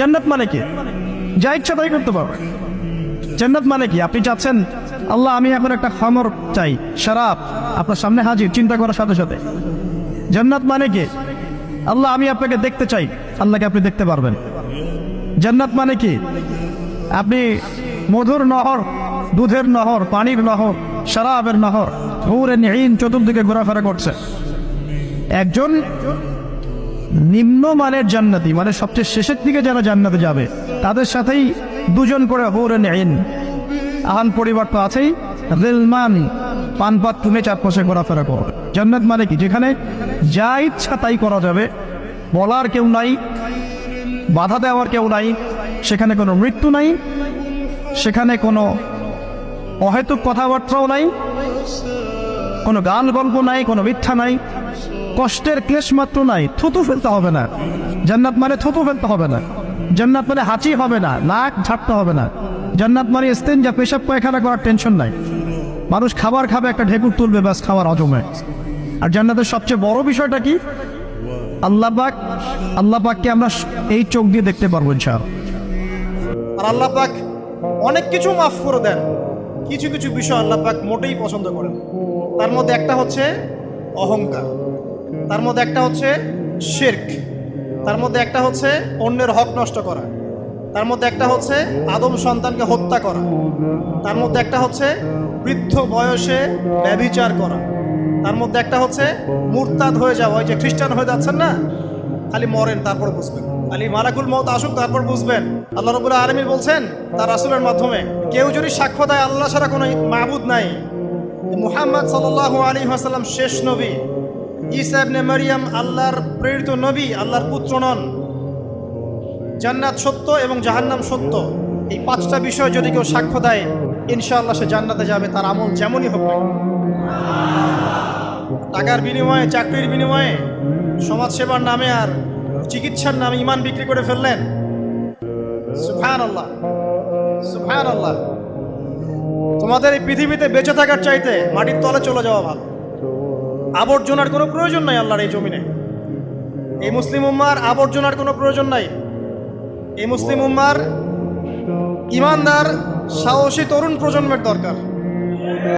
জান্নাত মানে কি? যা ইচ্ছা তাই করতে পারবে। জান্নাত মানে কি? আপনি চাচ্ছেন আল্লাহ আমি এখন একটা খামর চাই, শরাব আপনার সামনে হাজির, চিন্তা করার সাথে সাথে। জান্নাত মানে কি? আল্লাহ আমি আপনাকে দেখতে চাই, আল্লাহকে আপনি দেখতে পারবেন। জান্নাত মানে কি? আপনি মধুর নহর, দুধের নহর, পানির নহর, শরাবের নহর, হুরুন ঈন চতুর্দিকে ঘোরাফেরা করছে। একজন নিম্নমানের জান্নাতি, মানে সবচেয়ে শেষের দিকে যারা জান্নাতে যাবে, তাদের সাথেই দুজন করে হুরুন ঈন, আহান পরিবার তো আছেই, রিলমান পানপাত তুলে চারপাশে ঘোরাফেরা করবে। জান্নাত মানে কি? যেখানে যা ইচ্ছা তাই করা যাবে, বলার কেউ নাই, বাধা দেওয়ার কেউ নাই, সেখানে কোনো মৃত্যু নাই, সেখানে কোনো অহেতুক কথাবার্তাও নাই, কোনো গান গল্প নাই, কোনো মিথ্যা নাই, কষ্টের ক্লেশ মাত্র নাই। থুতু ফেলতে হবে না। জান্নাত মানে থুতু ফেলতে হবে না। জান্নাত মানে হাঁচি হবে না, নাক ঝাড়তে হবে না। জান্নাত মানে ইস্তেঞ্জা, পেশাব পায়খানা করার টেনশন নাই। মানুষ খাবার খাবে, একটা ঢেকুর তুলবে, ব্যাস খাবার হজমে। আর জান্নাতের সবচেয়ে বড় বিষয়টা কি? আল্লাহ পাককে আমরা এই চোখ দিয়ে দেখতে পারবো ইনশাআল্লাহ। আর আল্লাহ পাক অনেক কিছু মাফ করে দেন, কিছু কিছু বিষয় আল্লাহ পাক মোটেই পছন্দ করেন। তার মধ্যে একটা হচ্ছে অহংকার, তার মধ্যে একটা হচ্ছে শিরক, তার মধ্যে একটা হচ্ছে অন্যের হক নষ্ট করা, তার মধ্যে একটা হচ্ছে আদম সন্তানকে হত্যা করা, তার মধ্যে একটা হচ্ছে বৃদ্ধ বয়সে ব্যভিচার করা, তার মধ্যে একটা হচ্ছে মুরতাদ হয়ে যাওয়া। ওই যে খ্রিস্টান হয়ে যাচ্ছেন না, খালি মরেন তারপর বুঝবেন, খালি মালাকুল মউত আসুক তারপর বুঝবেন। আল্লাহ রাব্বুল আলামিন বলছেন তার রাসূলের মাধ্যমে, কেউ যদি সাক্ষ্য দেয় আল্লাহ ছাড়া কোনো মাবুদ নাই, মুহাম্মদ সাল্লাল্লাহু আলাইহি ওয়াসাল্লাম শেষ নবী, ঈসা ইবনে মারইয়াম আল্লাহর প্রেরিত নবী, আল্লাহর পুত্র নন, জান্নাত সত্য এবং জাহান্নাম সত্য, এই পাঁচটা বিষয় যদি কেউ সাক্ষ্য দেয় ইনশাআল্লাহ সে জান্নাতে যাবে, তার আমল যেমনই হোক না। টাকার বিনিময়ে, চাকরির বিনিময়ে, সমাজসেবার নামে আর চিকিৎসার নামে ইমান বিক্রি করে ফেললেন, সুবহানাল্লাহ সুবহানাল্লাহ। তোমাদের এই পৃথিবীতে বেঁচে থাকার চাইতে মাটির তলে চলে যাওয়া ভালো। আবর্জনার কোনো প্রয়োজন নাই আল্লাহর এই জমিনে। এই মুসলিম উম্মার আবর্জনার কোনো প্রয়োজন নাই। এই মুসলিম উম্মার ইমানদার সাহসী তরুণ প্রজন্মের দরকার।